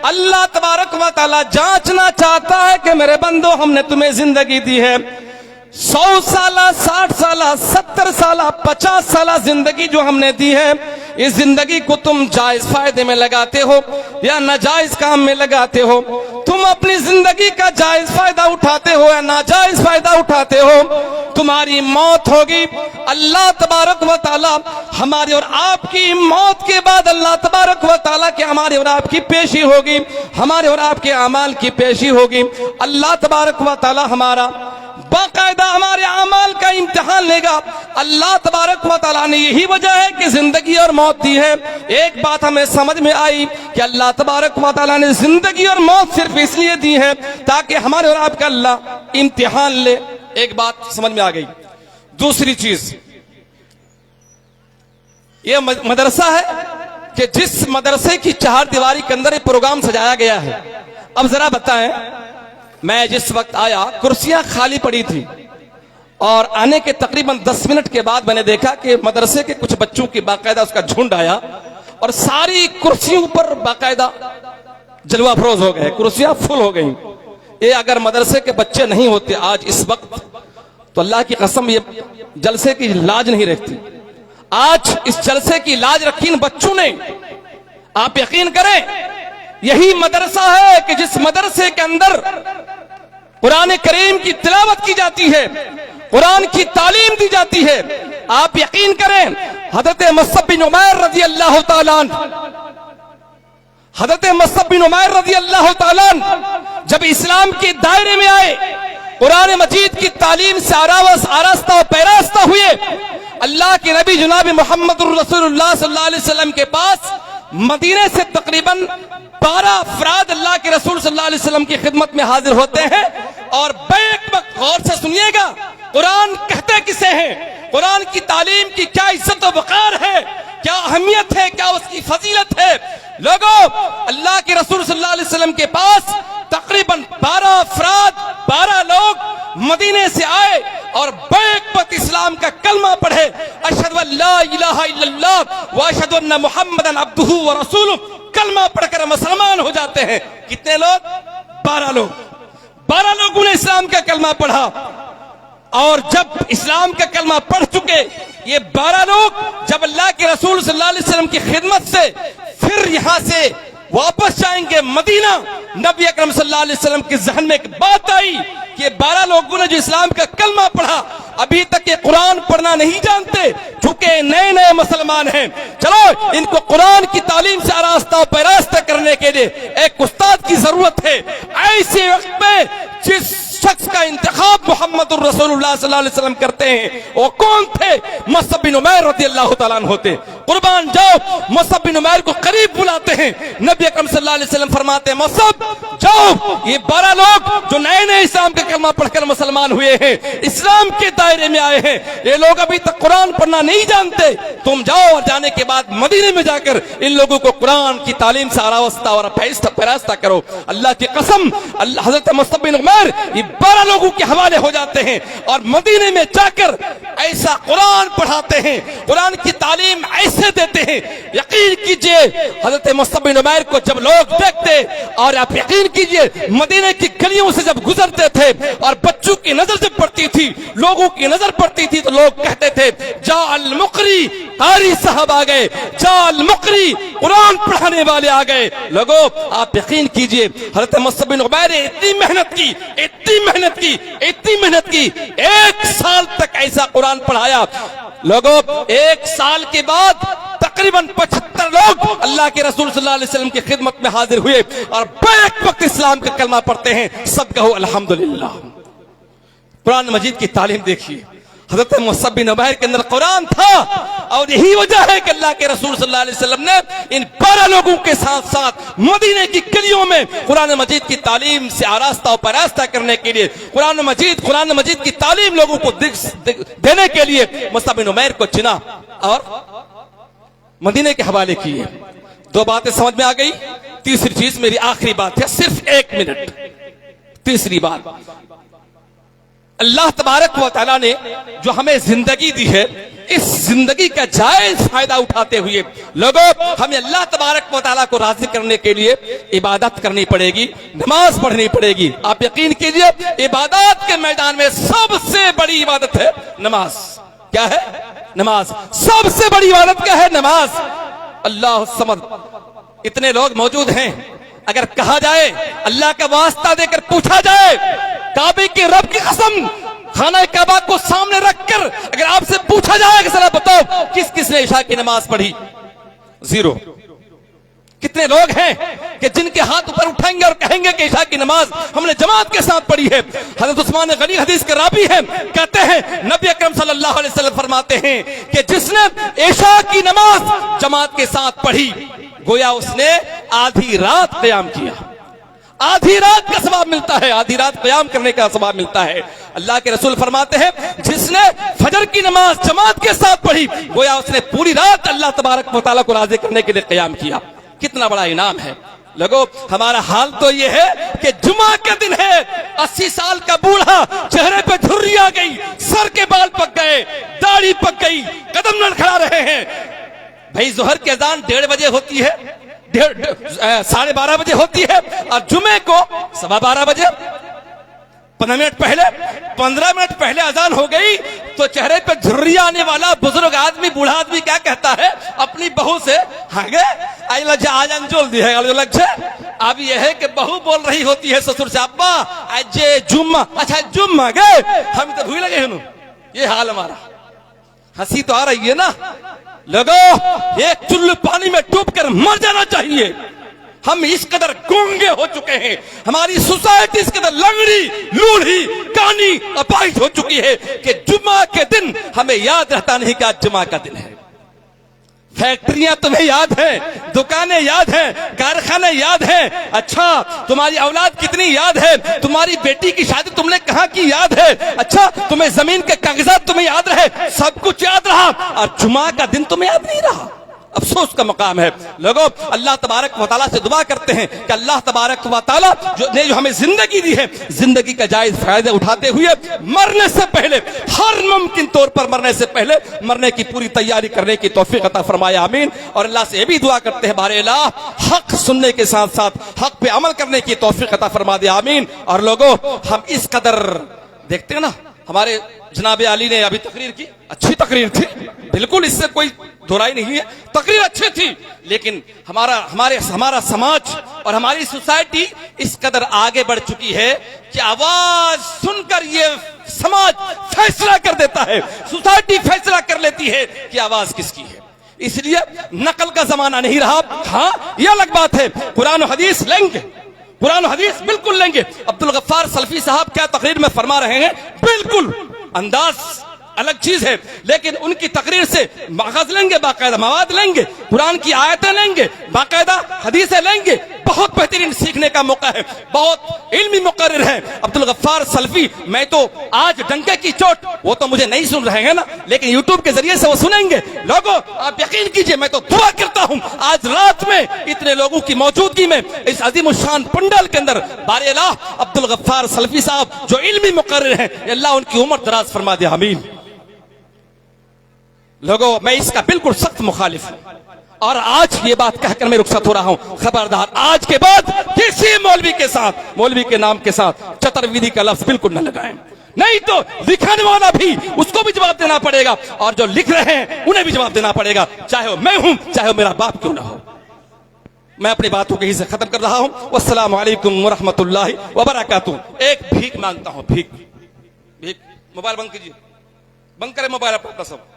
अल्लाह तबारक व तआला जांचना चाहता है कि मेरे बंदो, हमने तुम्हें जिंदगी दी है, 100 साल, 60 साल, 70 साल, 50 साल जिंदगी जो हमने दी है, इस जिंदगी को तुम जायज फायदे में लगाते हो या नाजायज काम में लगाते हो? तुम अपनी जिंदगी का जायज फायदा उठाते हो या नाजायज फायदा उठाते हो? तुम्हारी मौत होगी, अल्लाह तबारक व तआला हमारी और आपकी मौत के बाद अल्लाह तबारक व तआला के हमारे और आपकी पेशी होगी, हमारे और आपके अमाल की पेशी होगी। अल्लाह तबारक व तआला हमारा बाकायदा हमारे अमाल का इम्तिहान लेगा। अल्लाह तबारक व तआला ने यही वजह है कि जिंदगी और मौत दी है। एक बात हमें समझ में आई कि अल्लाह तबारक व तआला ने जिंदगी और मौत सिर्फ इसलिए दी है ताकि हमारे और आपका अल्लाह इम्तिहान ले। एक बात समझ में आ गई। दूसरी चीज, ये मदरसा है कि जिस मदरसे की चार दीवारी के अंदर ये प्रोग्राम सजाया गया है। अब जरा बताएं, मैं जिस वक्त आया कुर्सियां खाली पड़ी थी और आने के तकरीबन 10 मिनट के बाद मैंने देखा कि मदरसे के कुछ बच्चों की बाकायदा उसका झुंड आया और सारी कुर्सियों पर बाकायदा जलवा फरोज हो गए, कुर्सियां फुल हो गई। ये अगर मदरसे के बच्चे नहीं होते आज इस वक्त तो अल्लाह की कसम ये जलसे की लाज नहीं रखती। आज इस जलसे की लाज रखी इन बच्चों ने। आप यकीन करें, यही मदरसा है कि जिस मदरसे के अंदर कुरान करीम की तिलावत की जाती है, कुरान की तालीम दी जाती है। आप यकीन करें, हजरत मुसअब बिन उमैर रजी अल्लाह तआला अन्हु, हजरत मुसअब बिन उमैर रजी अल्लाह तआला अन्हु जब इस्लाम के दायरे में आए, कुरान मजीद की तालीम से आरास्ता और पैरास्ता हुए, अल्लाह के नबी जनाब मोहम्मद रसूलुल्लाह सल्लल्लाहु अलैहि वसल्लम के पास मदीने से तकरीबन 12 अफराद अल्लाह के रसूल सल्लल्लाहु अलैहि वसल्लम की खिदमत में हाजिर होते हैं। और बैक वक्त गौर से सुनिएगा, कुरान कहते किसे हैं, कुरान की तालीम की क्या इज्जत और वकार है, क्या अहमियत है, क्या उसकी फजीलत है। लोगों, अल्लाह के रसूल सल्लल्लाहु अलैहि वसल्लम के पास तकरीबन 12 अफराद, 12 लोग मदीने से आए और बैक वक्त इस्लाम का कलमा पढ़े, अशहदु अल्ला इलाहा इल्लल्लाह व अशहदु अन्ना मुहम्मदन अब्दुहु व रसूलुहु, कलमा पढ़कर मुसलमान हो जाते हैं। कितने लोग? 12 लोग। 12 लोगों ने इस्लाम का कलमा पढ़ा। और जब इस्लाम का कलमा पढ़ चुके ये 12 लोग जब अल्लाह के रसूल सल्लल्लाहु अलैहि वसल्लम की खिदमत से फिर यहां से वापस जाएंगे मदीना, नबी अकरम सल्लल्लाहु अलैहि वसल्लम के जहन में एक बात आई कि 12 लोगों ने जो इस्लाम का कलमा पढ़ा अभी तक ये कुरान पढ़ना नहीं जानते, चूंकि नए नए मुसलमान हैं। चलो इनको कुरान की तालीम से आरास्ता पैरास्ता करने के लिए एक उस्ताद की जरूरत है। ऐसे वक्त में जिस शख्स का इंतखाब मोहम्मद रसूलुल्लाह सल्लल्लाहु अलैहि वसल्लम करते हैं वो कौन थे? मुसअब बिन उमैर रज़ियल्लाहु तआला अन्हु होते। कुर्बान जाओ, मुसअब बिन उमैर को करीब बुलाते हैं। नबी अकरम सल्लल्लाहु अलैहि वसल्लम फरमाते हैं, मुसअब जाओ, ये 12 लोग जो नए नए इस्लाम का कलमा पढ़कर मुसलमान हुए हैं, इस्लाम के दायरे में आए हैं, ये लोग अभी तक कुरान पढ़ना नहीं जानते, तुम जाओ और जाने के बाद मदीने में जाकर इन लोगों को कुरान की तालीम से आरास्ता और पैरास्ता करो। अल्लाह की कसम, हजरत मुसअब बिन उमैर 12 लोगों के हवाले हो जाते हैं और मदीने में जाकर ऐसा कुरान पढ़ाते हैं, कुरान की तालीम ऐसे देते हैं। यकीन कीजिए, हजरत मुसअब बिन उमैर को जब लोग देखते, और आप यकीन कीजिए मदीने की गलियों से जब गुजरते थे और बच्चों की नजर जब पड़ती थी, लोगों की नजर पड़ती थी, तो लोग कहते थे जा अल मुकरी, कारी साहब आ गए, जा अल मुकरी, कुरान पढ़ाने वाले आ गए। लोगों, आप यकीन कीजिए, हजरत मुसअब बिन उमैर ने इतनी मेहनत की, इतनी मेहनत की, इतनी मेहनत की, 1 साल तक ऐसा कुरान पढ़ाया। लोगों, 1 साल के बाद तकरीबन 75 लोग अल्लाह के रसूल सल्लल्लाहु अलैहि वसल्लम की खिदमत में हाजिर हुए और बैक वक्त इस्लाम का कलमा पढ़ते हैं। सब कहो अल्हम्दुलिल्लाह। कुरान मजीद की तालीम देखिए, हजरत मुसअब बिन उमैर के अंदर कुरान था और यही वजह है कि अल्लाह के रसूल सल्लल्लाहु अलैहि वसल्लम ने इन 12 लोगों के साथ साथ मदीने की गलियों में कुरान मजीद की तालीम से आरास्ता और पैरास्ता करने के लिए कुरान मजीद की तालीम लोगों को देने के लिए मुसअब बिन उमैर को चुना और मदीने के हवाले किए। 2 बातें समझ में आ गई। तीसरी चीज, मेरी आखिरी बात है, सिर्फ 1 मिनट। तीसरी बात, अल्लाह तबारक व तआला ने जो हमें जिंदगी दी है, इस जिंदगी का जायज फायदा उठाते हुए लोगों हमें अल्लाह तबारक व तआला को राजी करने के लिए इबादत करनी पड़ेगी, नमाज पढ़नी पड़ेगी। आप यकीन कीजिए इबादत के मैदान में सबसे बड़ी इबादत है नमाज। क्या है? नमाज। सबसे बड़ी इबादत क्या है? नमाज। अल्लाह समद। इतने लोग मौजूद हैं, अगर कहा जाए अल्लाह का वास्ता देकर पूछा जाए, काबे के रब की कसम, खाना काबा को सामने रखकर अगर आपसे पूछा जाए कि जरा बताओ किस किस ने इशा की नमाज पढ़ी, जीरो। कितने लोग हैं कि जिनके हाथ ऊपर उठाएंगे और कहेंगे कि इशा की नमाज हमने जमात के साथ पढ़ी है। हज़रत उस्मान गनी हदीस के रावी हैं, कहते हैं नबी अकरम सल्लल्लाहु अलैहि वसल्लम फरमाते हैं कि जिसने इशा की नमाज जमात के साथ पढ़ी, गोया उसने आधी रात क़याम किया। आधी रात का सवाब मिलता है, आधी रात क़याम करने का सवाब मिलता है। अल्लाह के रसूल फरमाते हैं जिसने फजर की नमाज जमात के साथ पढ़ी, गोया उसने पूरी रात अल्लाह तबारक व तआला को राज़ी करने के लिए क़याम किया। कितना बड़ा इनाम है लोगों। हमारा हाल तो ये है कि जुमा का दिन है, 80 साल का बूढ़ा, चेहरे पे झुर्री आ गई, सर के बाल पक गए, दाढ़ी पक गई, कदम लड़खड़ा रहे हैं। भाई जोहर की अजान 1:30 बजे होती है, 12:30 बजे होती है, और जुमे को 12:15 बजे। 15 मिनट पहले अजान हो गई तो चेहरे पे झुर्री आने वाला बुजुर्ग आदमी, बूढ़ा आदमी क्या कहता है अपनी बहू से? आजान जोल दी है। अब यह है कि बहू बोल रही होती है ससुर से, अब्बा आज जुम्मा, अच्छा जुम्मा गए, हम तो भूल लगे हैं। ये हाल हमारा। हंसी तो आ रही है ना लोगों, एक चुल्लू पानी में डूब कर मर जाना चाहिए। हम इस कदर गूंगे हो चुके हैं, हमारी सोसाइटी इस कदर लंगड़ी, लूढ़ी, कानी, अपाहिज हो चुकी है कि जुम्मा के दिन हमें याद रहता नहीं कि आज जुम्मा का दिन है। फैक्ट्रियां तुम्हें याद है, दुकानें याद हैं, कारखाने याद हैं। अच्छा तुम्हारी औलाद कितनी याद है, तुम्हारी बेटी की शादी तुमने कहाँ की याद है। अच्छा तुम्हें जमीन के कागजात तुम्हें याद रहे, सब कुछ याद रहा, और जुमा का दिन तुम्हें याद नहीं रहा। अफसोस का मकाम है लोगों। अल्लाह तबारक व तआला से दुआ करते हैं कि अल्लाह तबारक व तआला जो हमें जिंदगी दी है, जिंदगी का जायज फायदा उठाते हुए मरने से पहले, हर मुमकिन तौर पर मरने से पहले मरने की पूरी तैयारी करने की तौफीक अता फरमाए, आमीन। और अल्लाह से ये भी दुआ करते हैं बारे अल्लाह हक सुनने के साथ साथ हक पे अमल करने की तौफीक अता फरमा दे, आमीन। और लोगों हम इस कदर देखते हैं ना, हमारे जनाब अली ने अभी तकरीर की, अच्छी तकरीर थी, बिल्कुल इससे कोई दोहराई नहीं है, तकरीर अच्छी थी, लेकिन हमारा समाज और हमारी सोसाइटी इस कदर आगे बढ़ चुकी है कि आवाज सुनकर ये समाज फैसला कर देता है, सोसाइटी फैसला कर लेती है कि आवाज किसकी है। इसलिए नकल का जमाना नहीं रहा। हाँ यह अलग बात है, कुरान और हदीस लेंगे, कुरान और हदीस बिल्कुल लेंगे। अब्दुल गफ्फार सल्फी साहब क्या तकरीर में फरमा रहे हैं, बिल्कुल अंदाज अलग चीज है, लेकिन उनकी तकरीर से माखज़ लेंगे, बाकायदा मवाद लेंगे, कुरान की आयतें लेंगे, बाकायदा हदीसें लेंगे। बहुत बेहतरीन सीखने का मौका है, बहुत इल्मी मुकर्रिर है अब्दुल गफ्फार सल्फी। मैं तो आज डंके की चोट, वो तो मुझे नहीं सुन रहे हैं ना, लेकिन यूट्यूब के जरिए से वो सुनेंगे। लोगों आप यकीन कीजिए, मैं तो दुआ करता हूं आज रात में इतने लोगों की मौजूदगी में इस अजीम शान पंडाल के अंदर बारे अल्लाह अब्दुल गफ्फार सल्फी साहब जो इल्मी मुकर्रिर हैं, अल्लाह उनकी उम्र दराज फरमा दे, आमीन। लोगों मैं इसका बिल्कुल सख्त मुखालिफ हूं, और आज ये बात कहकर मैं रुखसत हो रहा हूं। खबरदार आज के बाद किसी मौलवी के साथ, मौलवी के नाम के साथ चतुर्विधि का लफ्ज बिल्कुल न लगाएं, नहीं तो लिखने वाला भी उसको भी जवाब देना पड़ेगा, और जो लिख रहे हैं उन्हें भी जवाब देना पड़ेगा, चाहे वो मैं हूं चाहे वो मेरा बाप क्यों ना हो। मैं अपनी बातों के ही से खत्म कर रहा हूं। वस्सलामु अलैकुम व रहमतुल्लाहि व बरकातुहू। एक भीख मांगता हूं, भीख। मोबाइल बंद कीजिए, बंद करें मोबाइल अपना सब।